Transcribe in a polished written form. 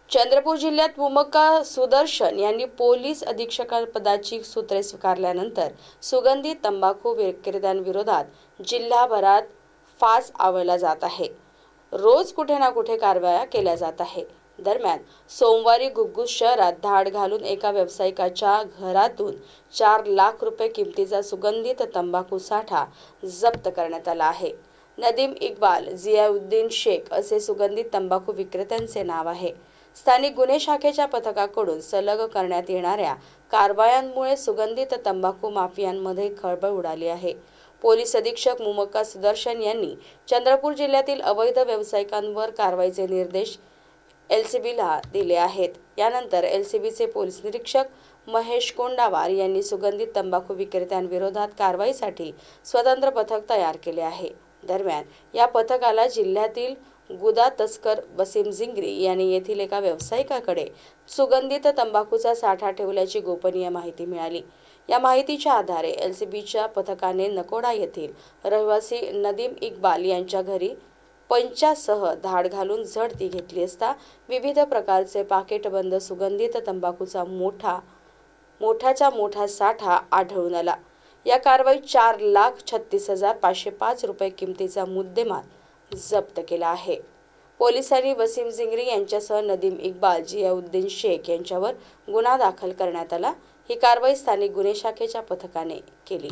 चंद्रपूर जिल्ह्यात मुमक्का सुदर्शन यांनी पोलीस अधीक्षकपदाची सूत्रे स्वीकारल्यानंतर सुगंधी तंबाखू विक्रेत्यांविरोधात जिल्हाभरात फास आवळला जात आहे। रोज कुठे ना कुठे कारवाया केल्या जात आहे। दरम्यान सोमवारी घुग्गुस शहरात धाड घालून एका व्यावसायिकाच्या घरातून 4 लाख रुपये किमतीचा सुगंधित तंबाखू साठा जप्त करण्यात आला आहे। नदीम इक्बाल, जियाउद्दीन शेख असे सुगंधित तंबाखू विक्रेत्यांचे नाव आहे। स्थानिक गुन्हे शाखेच्या पथकाकडून सलग करण्यात येणाऱ्या कारवायांमुळे सुगंधित तंबाखू माफियांमध्ये खळबळ उडाली आहे। पोलीस अधीक्षक मुमक्का सुदर्शन यांनी चंद्रपूर जिल्ह्यातील अवैध व्यावसायिकांवर कारवाईचे निर्देश एलसीबीला दिले आहेत। यानंतर एलसीबीचे पोलीस निरीक्षक महेश कोंडावार यांनी सुगंधित तंबाखू विक्रेत्यांविरोधात कारवाईसाठी स्वतंत्र पथक तयार केले आहे। दरम्यान या पथकाला जिल्ह्यातील गुदा तस्कर वसीम जिंगरी यांनी येथील एका व्यावसायिकाकडे सुगंधित तंबाखूचा साठा ठेवल्याची गोपनीय माहिती मिळाली। या माहितीच्या आधारे एलसीबीच्या पथकाने नकोडा येथील रहिवासी नदीम इक्बाल यांच्या घरी पंचासह धाड घालून झडती घेतली असता विविध प्रकारचे पाकिटबंद सुगंधित तंबाखूचा मोठाचा मोठा साठा आढळून आला। या कारवाईत 4,36,505 रुपये किमतीचा मुद्देमाल जप्त केला आहे। पोलिसांनी वसीम जिंगरी यांच्यासह नदीम इक्बाल, जियाउद्दीन शेख यांच्यावर गुन्हा दाखल करण्यात आला। ही कारवाई स्थानिक गुन्हे शाखेच्या पथकाने केली।